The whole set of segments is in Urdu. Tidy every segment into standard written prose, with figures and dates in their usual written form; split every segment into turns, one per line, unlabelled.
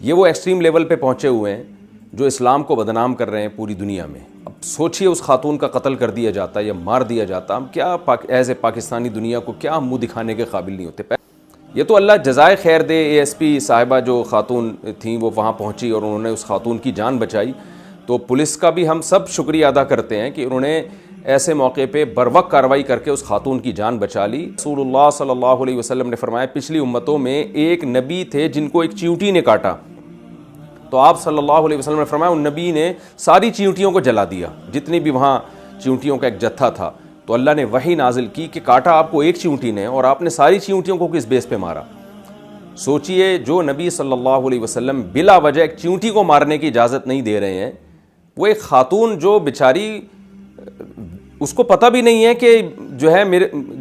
یہ وہ ایکسٹریم لیول پہ پہنچے ہوئے ہیں جو اسلام کو بدنام کر رہے ہیں پوری دنیا میں. اب سوچئے اس خاتون کا قتل کر دیا جاتا یا مار دیا جاتا, ہم کیا ایز اے پاکستانی دنیا کو کیا منہ دکھانے کے قابل نہیں ہوتے. یہ تو اللہ جزائے خیر دے, اے ایس پی صاحبہ جو خاتون تھیں وہ وہاں پہنچی اور انہوں نے اس خاتون کی جان بچائی, تو پولیس کا بھی ہم سب شکریہ ادا کرتے ہیں کہ انہوں نے ایسے موقع پہ بروقت کارروائی کر کے اس خاتون کی جان بچا لی. رسول اللہ صلی اللہ علیہ وسلم نے فرمایا پچھلی امتوں میں ایک نبی تھے جن کو ایک چیونٹی نے کاٹا, تو آپ صلی اللہ علیہ وسلم نے فرمایا ان نبی نے ساری چیونٹیوں کو جلا دیا, جتنی بھی وہاں چیونٹیوں کا ایک جتھا تھا. تو اللہ نے وحی نازل کی کہ کاٹا آپ کو ایک چیونٹی نے اور آپ نے ساری چیونٹیوں کو کس بیس پہ مارا. سوچئے جو نبی صلی اللہ علیہ وسلم بلا وجہ ایک چیونٹی کو مارنے کی اجازت نہیں دے رہے ہیں, وہ ایک خاتون جو بیچاری اس کو پتہ بھی نہیں ہے کہ جو ہے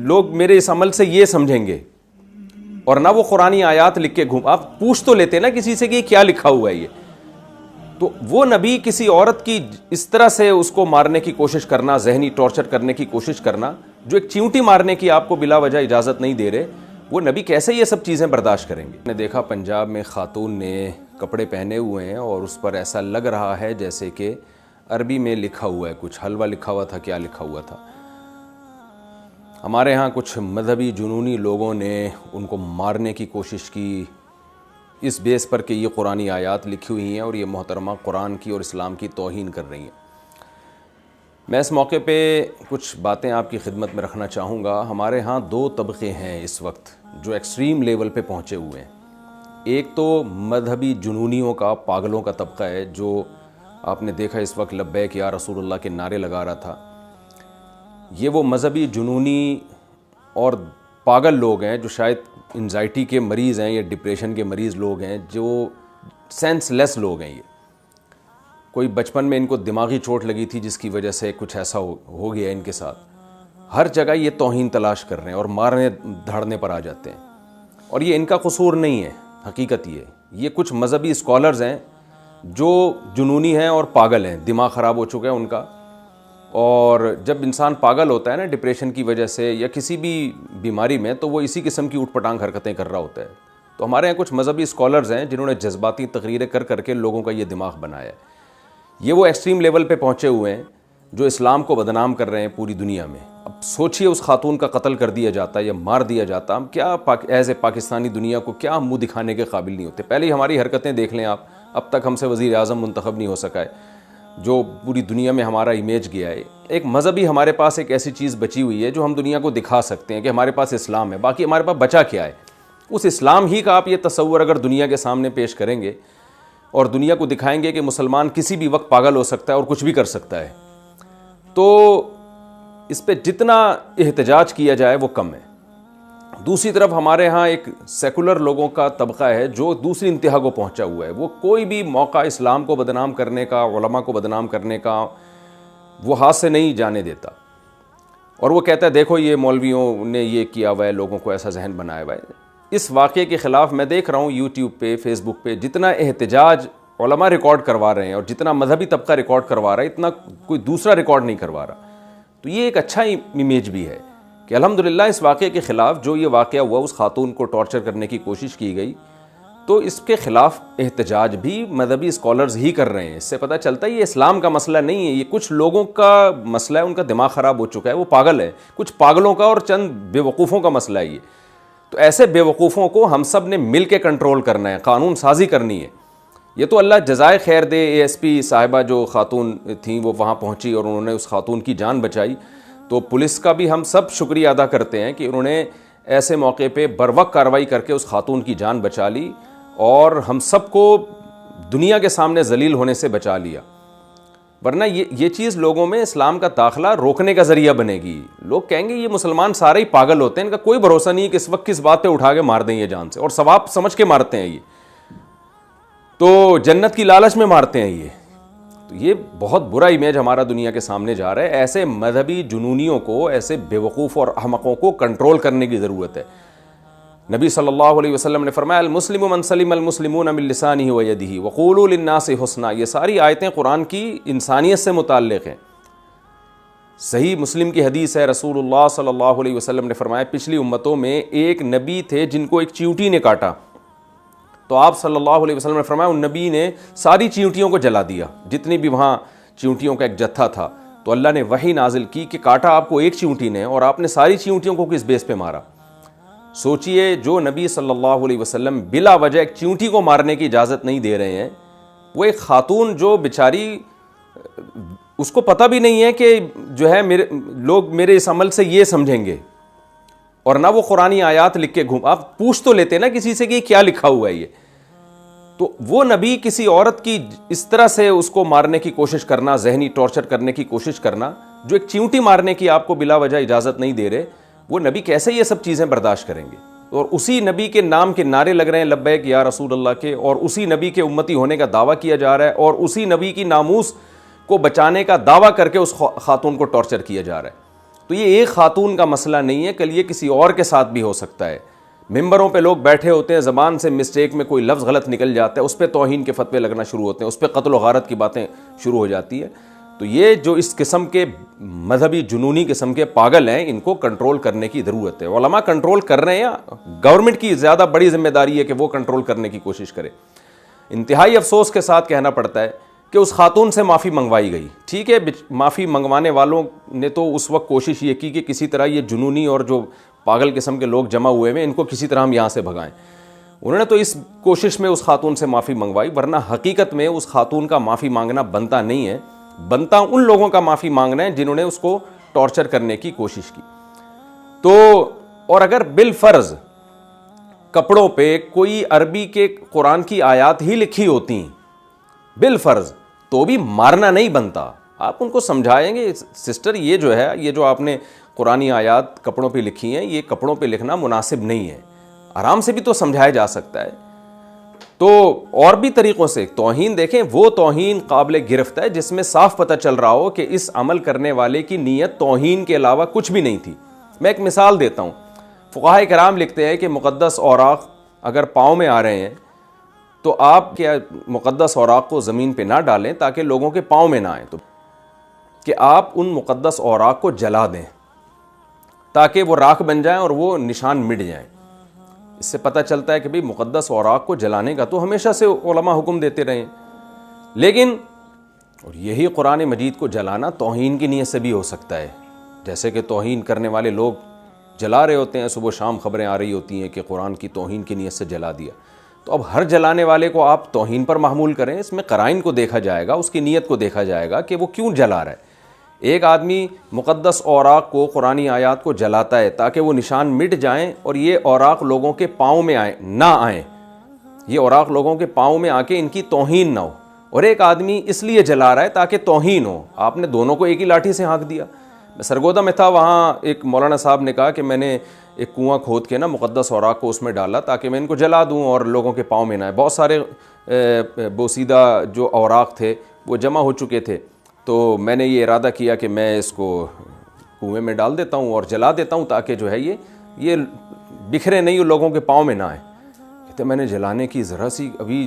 لوگ میرے اس عمل سے یہ سمجھیں گے, اور نہ وہ قرآنی آیات لکھ کے آپ پوچھ تو لیتے نا کسی سے کہ کیا لکھا ہوا ہے یہ. تو وہ نبی کسی عورت کی اس طرح سے اس کو مارنے کی کوشش کرنا, ذہنی ٹارچر کرنے کی کوشش کرنا, جو ایک چیونٹی مارنے کی آپ کو بلا وجہ اجازت نہیں دے رہے, وہ نبی کیسے یہ سب چیزیں برداشت کریں گے. میں نے دیکھا پنجاب میں خاتون نے کپڑے پہنے ہوئے ہیں اور اس پر ایسا لگ رہا ہے جیسے کہ عربی میں لکھا ہوا ہے, کچھ حلوہ لکھا ہوا تھا, کیا لکھا ہوا تھا. ہمارے ہاں کچھ مذہبی جنونی لوگوں نے ان کو مارنے کی کوشش کی اس بیس پر کہ یہ قرآنی آیات لکھی ہوئی ہیں اور یہ محترمہ قرآن کی اور اسلام کی توہین کر رہی ہیں. میں اس موقع پہ کچھ باتیں آپ کی خدمت میں رکھنا چاہوں گا. ہمارے ہاں دو طبقے ہیں اس وقت جو ایکسٹریم لیول پہ پہنچے ہوئے ہیں. ایک تو مذہبی جنونیوں کا, پاگلوں کا طبقہ ہے جو آپ نے دیکھا اس وقت لبیک یا رسول اللہ کے نعرے لگا رہا تھا. یہ وہ مذہبی جنونی اور پاگل لوگ ہیں جو شاید انزائٹی کے مریض ہیں یا ڈپریشن کے مریض لوگ ہیں, جو سینس لیس لوگ ہیں. یہ کوئی بچپن میں ان کو دماغی چوٹ لگی تھی جس کی وجہ سے کچھ ایسا ہو گیا ان کے ساتھ. ہر جگہ یہ توہین تلاش کر رہے ہیں اور مارنے دھاڑنے پر آ جاتے ہیں, اور یہ ان کا قصور نہیں ہے. حقیقت یہ کچھ مذہبی اسکالرز ہیں جو جنونی ہیں اور پاگل ہیں, دماغ خراب ہو چکا ہے ان کا. اور جب انسان پاگل ہوتا ہے نا ڈپریشن کی وجہ سے یا کسی بھی بیماری میں, تو وہ اسی قسم کی اوٹ پٹانگ حرکتیں کر رہا ہوتا ہے. تو ہمارے یہاں کچھ مذہبی اسکالرز ہیں جنہوں نے جذباتی تقریریں کر کے لوگوں کا یہ دماغ بنایا ہے. یہ وہ ایکسٹریم لیول پہ پہنچے ہوئے ہیں جو اسلام کو بدنام کر رہے ہیں پوری دنیا میں. اب سوچئے اس خاتون کا قتل کر دیا جاتا یا مار دیا جاتا, ہم کیا ایز اے پاکستانی دنیا کو کیا منہ دکھانے کے قابل نہیں ہوتے. پہلے ہی ہماری حرکتیں دیکھ لیں آپ, اب تک ہم سے وزیر اعظم منتخب نہیں ہو سکا ہے, جو پوری دنیا میں ہمارا امیج گیا ہے. ایک مذہبی ہمارے پاس ایک ایسی چیز بچی ہوئی ہے جو ہم دنیا کو دکھا سکتے ہیں کہ ہمارے پاس اسلام ہے. باقی ہمارے پاس بچا کیا ہے؟ اس اسلام ہی کا آپ یہ تصور اگر دنیا کے سامنے پیش کریں گے اور دنیا کو دکھائیں گے کہ مسلمان کسی بھی وقت پاگل ہو سکتا ہے اور کچھ بھی کر سکتا ہے, تو اس پہ جتنا احتجاج کیا جائے وہ کم ہے. دوسری طرف ہمارے ہاں ایک سیکولر لوگوں کا طبقہ ہے جو دوسری انتہا کو پہنچا ہوا ہے. وہ کوئی بھی موقع اسلام کو بدنام کرنے کا, علماء کو بدنام کرنے کا وہ ہاتھ سے نہیں جانے دیتا, اور وہ کہتا ہے دیکھو یہ مولویوں نے یہ کیا ہوا ہے, لوگوں کو ایسا ذہن بنایا ہوا ہے. اس واقعے کے خلاف میں دیکھ رہا ہوں یوٹیوب پہ, فیس بک پہ جتنا احتجاج علماء ریکارڈ کروا رہے ہیں اور جتنا مذہبی طبقہ ریکارڈ کروا رہا ہے, اتنا کوئی دوسرا ریکارڈ نہیں کروا رہا. تو یہ ایک اچھا امیج بھی ہے کہ الحمدللہ اس واقعے کے خلاف جو یہ واقعہ ہوا, اس خاتون کو ٹارچر کرنے کی کوشش کی گئی, تو اس کے خلاف احتجاج بھی مذہبی اسکالرز ہی کر رہے ہیں. اس سے پتہ چلتا ہے یہ اسلام کا مسئلہ نہیں ہے, یہ کچھ لوگوں کا مسئلہ ہے, ان کا دماغ خراب ہو چکا ہے, وہ پاگل ہے. کچھ پاگلوں کا اور چند بے وقوفوں کا مسئلہ ہے یہ. تو ایسے بے وقوفوں کو ہم سب نے مل کے کنٹرول کرنا ہے, قانون سازی کرنی ہے. یہ تو اللہ جزائے خیر دے, اے ایس پی صاحبہ جو خاتون تھیں وہ وہاں پہنچی اور انہوں نے اس خاتون کی جان بچائی. تو پولیس کا بھی ہم سب شکریہ ادا کرتے ہیں کہ انہوں نے ایسے موقع پہ بروقت کارروائی کر کے اس خاتون کی جان بچا لی اور ہم سب کو دنیا کے سامنے ذلیل ہونے سے بچا لیا. ورنہ یہ چیز لوگوں میں اسلام کا داخلہ روکنے کا ذریعہ بنے گی. لوگ کہیں گے یہ مسلمان سارے ہی پاگل ہوتے ہیں, ان کا کوئی بھروسہ نہیں کہ اس وقت کس بات پہ اٹھا کے مار دیں یہ جان سے, اور ثواب سمجھ کے مارتے ہیں, یہ تو جنت کی لالچ میں مارتے ہیں. تو یہ بہت برا امیج ہمارا دنیا کے سامنے جا رہا ہے. ایسے مذہبی جنونیوں کو, ایسے بے وقوف اور احمقوں کو کنٹرول کرنے کی ضرورت ہے. نبی صلی اللہ علیہ وسلم نے فرمایا المسلم من سلم المسلمون من لسانہ و یدہ وقولوا للناس حسنا. یہ ساری آیتیں قرآن کی انسانیت سے متعلق ہیں. صحیح مسلم کی حدیث ہے, رسول اللہ صلی اللہ علیہ وسلم نے فرمایا پچھلی امتوں میں ایک نبی تھے جن کو ایک چیونٹی نے کاٹا, تو آپ صلی اللہ علیہ وسلم نے فرمایا ان نبی نے ساری چیونٹیوں کو جلا دیا، جتنی بھی وہاں چیونٹیوں کا ایک جتھا تھا، تو اللہ نے وحی نازل کی کہ کاٹا آپ کو ایک چیونٹی نے اور آپ نے ساری چیونٹیوں کو کس بیس پہ مارا۔ سوچئے جو نبی صلی اللہ علیہ وسلم بلا وجہ ایک چیونٹی کو مارنے کی اجازت نہیں دے رہے ہیں، وہ ایک خاتون جو بیچاری اس کو پتہ بھی نہیں ہے کہ جو ہے لوگ میرے اس عمل سے یہ سمجھیں گے، اور نہ وہ قرآنی آیات لکھ کے آپ پوچھ تو لیتے نا کسی سے کہ کیا لکھا ہوا ہے یہ، تو وہ نبی کسی عورت کی اس طرح سے اس کو مارنے کی کوشش کرنا، ذہنی ٹارچر کرنے کی کوشش کرنا، جو ایک چیونٹی مارنے کی آپ کو بلا وجہ اجازت نہیں دے رہے، وہ نبی کیسے یہ سب چیزیں برداشت کریں گے؟ اور اسی نبی کے نام کے نعرے لگ رہے ہیں لبیک یا رسول اللہ کے، اور اسی نبی کے امتی ہونے کا دعویٰ کیا جا رہا ہے، اور اسی نبی کی ناموس کو بچانے کا دعویٰ کر کے اس خاتون کو ٹارچر کیا جا رہا ہے۔ تو یہ ایک خاتون کا مسئلہ نہیں ہے، کل یہ کسی اور کے ساتھ بھی ہو سکتا ہے۔ ممبروں پہ لوگ بیٹھے ہوتے ہیں، زبان سے مسٹیک میں کوئی لفظ غلط نکل جاتا ہے، اس پہ توہین کے فتوے لگنا شروع ہوتے ہیں، اس پہ قتل و غارت کی باتیں شروع ہو جاتی ہے۔ تو یہ جو اس قسم کے مذہبی جنونی قسم کے پاگل ہیں، ان کو کنٹرول کرنے کی ضرورت ہے۔ علماء کنٹرول کر رہے ہیں، گورنمنٹ کی زیادہ بڑی ذمہ داری ہے کہ وہ کنٹرول کرنے کی کوشش کرے۔ انتہائی افسوس کے ساتھ کہنا پڑتا ہے کہ اس خاتون سے معافی منگوائی گئی، ٹھیک ہے، معافی منگوانے والوں نے تو اس وقت کوشش یہ کی کہ کسی طرح یہ جنونی اور جو پاگل قسم کے لوگ جمع ہوئے ہیں ان کو کسی طرح ہم یہاں سے بھگائیں، انہوں نے تو اس کوشش میں اس خاتون سے معافی منگوائی، ورنہ حقیقت میں اس خاتون کا معافی مانگنا بنتا نہیں ہے، بنتا ان لوگوں کا معافی مانگنا ہے جنہوں نے اس کو ٹارچر کرنے کی کوشش کی۔ تو اور اگر بالفرض کپڑوں پہ کوئی عربی کے قرآن کی آیات ہی لکھی ہوتی بالفرض، تو بھی مارنا نہیں بنتا۔ آپ ان کو سمجھائیں گے سسٹر یہ جو ہے، یہ جو آپ نے قرآنی آیات کپڑوں پہ لکھی ہیں، یہ کپڑوں پہ لکھنا مناسب نہیں ہے، آرام سے بھی تو سمجھایا جا سکتا ہے۔ تو اور بھی طریقوں سے توہین دیکھیں، وہ توہین قابل گرفت ہے جس میں صاف پتہ چل رہا ہو کہ اس عمل کرنے والے کی نیت توہین کے علاوہ کچھ بھی نہیں تھی۔ میں ایک مثال دیتا ہوں، فقہاء کرام لکھتے ہیں کہ مقدس اوراق اگر پاؤں میں آ رہے ہیں تو آپ کیا مقدس اوراق کو زمین پہ نہ ڈالیں تاکہ لوگوں کے پاؤں میں نہ آئیں، تو کہ آپ ان مقدس اوراق کو جلا دیں تاکہ وہ راکھ بن جائیں اور وہ نشان مٹ جائیں۔ اس سے پتہ چلتا ہے کہ بھئی مقدس اوراق کو جلانے کا تو ہمیشہ سے علماء حکم دیتے رہے ہیں، لیکن اور یہی قرآن مجید کو جلانا توہین کی نیت سے بھی ہو سکتا ہے، جیسے کہ توہین کرنے والے لوگ جلا رہے ہوتے ہیں، صبح شام خبریں آ رہی ہوتی ہیں کہ قرآن کی توہین کی نیت سے جلا دیا۔ تو اب ہر جلانے والے کو آپ توہین پر محمول کریں، اس میں قرائن کو دیکھا جائے گا، اس کی نیت کو دیکھا جائے گا کہ وہ کیوں جلا رہا ہے۔ ایک آدمی مقدس اوراق کو، قرآنی آیات کو جلاتا ہے تاکہ وہ نشان مٹ جائیں اور یہ اوراق لوگوں کے پاؤں میں نہ آئیں، یہ اوراق لوگوں کے پاؤں میں آ کے ان کی توہین نہ ہو، اور ایک آدمی اس لیے جلا رہا ہے تاکہ توہین ہو۔ آپ نے دونوں کو ایک ہی لاٹھی سے ہانک دیا۔ میں سرگودا میں تھا، وہاں ایک مولانا صاحب نے کہا کہ میں نے ایک کنواں کھود کے نا مقدس اوراق کو اس میں ڈالا تاکہ میں ان کو جلا دوں اور لوگوں کے پاؤں میں نہ آئے۔ بہت سارے بوسیدہ جو اوراق تھے وہ جمع ہو چکے تھے، تو میں نے یہ ارادہ کیا کہ میں اس کو کنویں میں ڈال دیتا ہوں اور جلا دیتا ہوں تاکہ جو ہے یہ بکھرے نہیں، لوگوں کے پاؤں میں نہ آئے۔ کہتے میں نے جلانے کی ذرا سی ابھی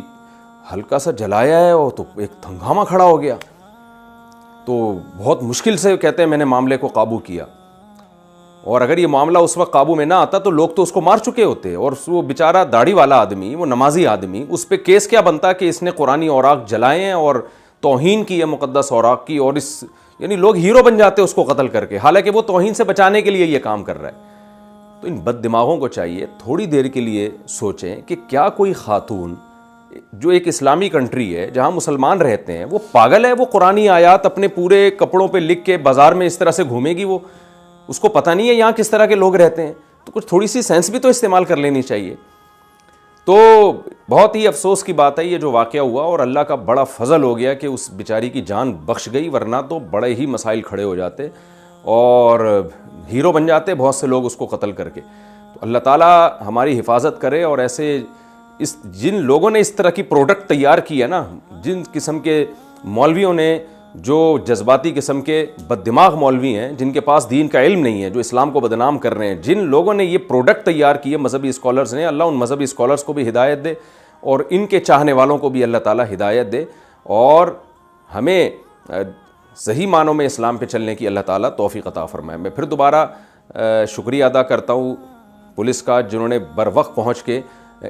ہلکا سا جلایا ہے اور تو ایک ہنگامہ کھڑا ہو گیا، تو بہت مشکل سے کہتے ہیں میں نے معاملے کو قابو کیا، اور اگر یہ معاملہ اس وقت قابو میں نہ آتا تو لوگ تو اس کو مار چکے ہوتے، اور وہ بیچارہ داڑھی والا آدمی، وہ نمازی آدمی، اس پہ کیس کیا بنتا کہ اس نے قرآنی اوراق جلائے ہیں اور توہین کی ہے مقدس اوراق کی، اور اس یعنی لوگ ہیرو بن جاتے اس کو قتل کر کے، حالانکہ وہ توہین سے بچانے کے لیے یہ کام کر رہا ہے۔ تو ان بد دماغوں کو چاہیے تھوڑی دیر کے لیے سوچیں کہ کیا کوئی خاتون جو ایک اسلامی کنٹری ہے جہاں مسلمان رہتے ہیں، وہ پاگل ہے؟ وہ قرآنی آیات اپنے پورے کپڑوں پہ لکھ کے بازار میں اس طرح سے گھومے گی؟ وہ اس کو پتہ نہیں ہے یہاں کس طرح کے لوگ رہتے ہیں؟ تو کچھ تھوڑی سی سینس بھی تو استعمال کر لینی چاہیے۔ تو بہت ہی افسوس کی بات ہے یہ جو واقعہ ہوا، اور اللہ کا بڑا فضل ہو گیا کہ اس بیچاری کی جان بخش گئی، ورنہ تو بڑے ہی مسائل کھڑے ہو جاتے اور ہیرو بن جاتے بہت سے لوگ اس کو قتل کر کے۔ تو اللہ تعالیٰ ہماری حفاظت کرے، اور ایسے جن لوگوں نے اس طرح کی پروڈکٹ تیار کی ہے نا، جن قسم کے مولویوں نے، جو جذباتی قسم کے بد دماغ مولوی ہیں جن کے پاس دین کا علم نہیں ہے، جو اسلام کو بدنام کر رہے ہیں، جن لوگوں نے یہ پروڈکٹ تیار کی ہے مذہبی اسکالرز نے، اللہ ان مذہبی اسکالرز کو بھی ہدایت دے اور ان کے چاہنے والوں کو بھی اللہ تعالیٰ ہدایت دے، اور ہمیں صحیح معنوں میں اسلام پہ چلنے کی اللہ تعالیٰ توفیق عطا فرمائے۔ میں پھر دوبارہ شکریہ ادا کرتا ہوں پولیس کا، جنہوں نے بر وقت پہنچ کے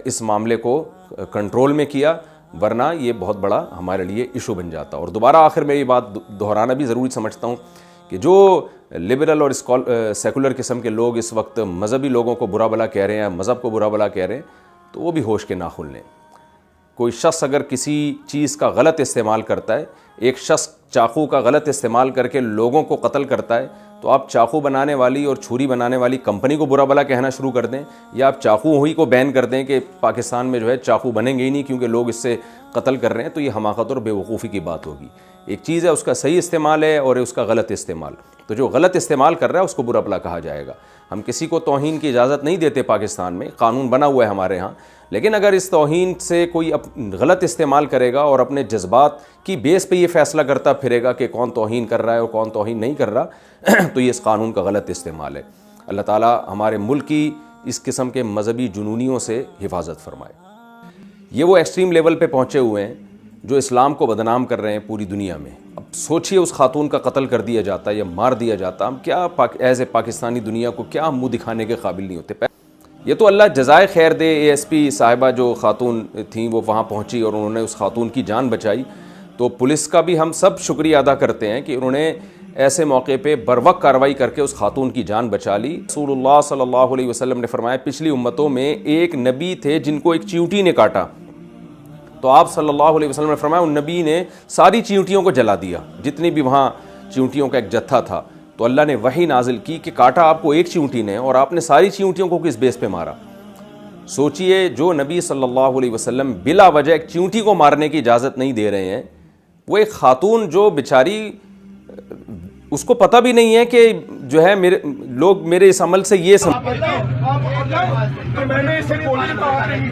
اس معاملے کو کنٹرول میں کیا، ورنہ یہ بہت بڑا ہمارے لیے ایشو بن جاتا۔ اور دوبارہ آخر میں یہ بات دہرانا بھی ضروری سمجھتا ہوں کہ جو لبرل اور سیکولر قسم کے لوگ اس وقت مذہبی لوگوں کو برا بھلا کہہ رہے ہیں، مذہب کو برا بھلا کہہ رہے ہیں، تو وہ بھی ہوش کے ناخن لیں۔ کوئی شخص اگر کسی چیز کا غلط استعمال کرتا ہے، ایک شخص چاقو کا غلط استعمال کر کے لوگوں کو قتل کرتا ہے، تو آپ چاقو بنانے والی اور چھری بنانے والی کمپنی کو برا بھلا کہنا شروع کر دیں، یا آپ چاقو ہی کو بین کر دیں کہ پاکستان میں جو ہے چاقو بنیں گے ہی نہیں کیونکہ لوگ اس سے قتل کر رہے ہیں، تو یہ حماقت اور بے وقوفی کی بات ہوگی۔ ایک چیز ہے اس کا صحیح استعمال ہے اور اس کا غلط استعمال، تو جو غلط استعمال کر رہا ہے اس کو برا بھلا کہا جائے گا۔ ہم کسی کو توہین کی اجازت نہیں دیتے، پاکستان میں قانون بنا ہوا ہے ہمارے ہاں، لیکن اگر اس توہین سے کوئی غلط استعمال کرے گا اور اپنے جذبات کی بیس پہ یہ فیصلہ کرتا پھرے گا کہ کون توہین کر رہا ہے اور کون توہین نہیں کر رہا، تو یہ اس قانون کا غلط استعمال ہے۔ اللہ تعالیٰ ہمارے ملک کی اس قسم کے مذہبی جنونیوں سے حفاظت فرمائے۔ یہ وہ ایکسٹریم لیول پہ پہنچے ہوئے ہیں جو اسلام کو بدنام کر رہے ہیں پوری دنیا میں۔ اب سوچئے اس خاتون کا قتل کر دیا جاتا یا مار دیا جاتا، ہم کیا ایز اے پاکستانی دنیا کو کیا منہ دکھانے کے قابل نہیں ہوتے۔ یہ تو اللہ جزائے خیر دے، اے ایس پی صاحبہ جو خاتون تھیں وہ وہاں پہنچی اور انہوں نے اس خاتون کی جان بچائی، تو پولیس کا بھی ہم سب شکریہ ادا کرتے ہیں کہ انہوں نے ایسے موقع پہ بروقت کارروائی کر کے اس خاتون کی جان بچا لی۔ رسول اللہ صلی اللہ علیہ وسلم نے فرمایا پچھلی امتوں میں ایک نبی تھے جن کو ایک چیونٹی نے کاٹا، تو آپ صلی اللہ علیہ وسلم نے فرمایا ان نبی نے ساری چیونٹیوں کو جلا دیا، جتنی بھی وہاں چیونٹیوں کا ایک جتھا تھا، تو اللہ نے وحی نازل کی کہ کاٹا آپ کو ایک چیونٹی نے اور آپ نے ساری چیونٹیوں کو کس بیس پہ مارا۔ سوچئے جو نبی صلی اللہ علیہ وسلم بلا وجہ ایک چیونٹی کو مارنے کی اجازت نہیں دے رہے ہیں، وہ ایک خاتون جو بیچاری اس کو پتہ بھی نہیں ہے کہ جو ہے لوگ میرے اس عمل سے یہ
میں نے اسے گولی مار دی،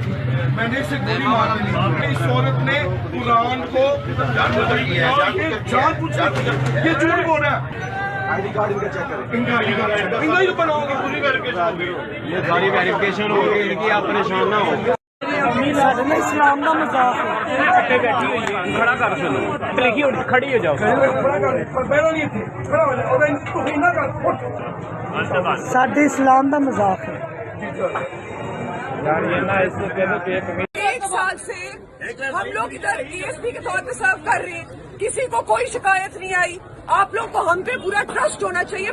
میں نے اسے گولی مار دی، اس عورت نے قرآن کو جان بوجھ کے یہ جھوٹ بول رہا ہے۔ آئی ڈی کارڈ ان کا چیک کریں، ان کا آئی ڈی کارڈ چیک کریں، انہیں بناؤ گے پوری ویریفیکیشن، یہ ساری ویریفیکیشن ہوگی، ان کی آپ پریشان نہ ہو۔
اسلام کا مذاق ہے، بیٹھی ہوئی ہے، کھڑا کر سنو، لکھی ہوئی کھڑی ہو جاؤ، ساڈے اسلام کا مذاق ہے۔
ایک سال سے ہم لوگ ادھر ڈی ایس پی کے طور پہ سرو کر رہے ہیں، کسی کو کوئی شکایت نہیں آئی۔ آپ لوگ کو ہم پہ پورا ٹرسٹ ہونا چاہیے۔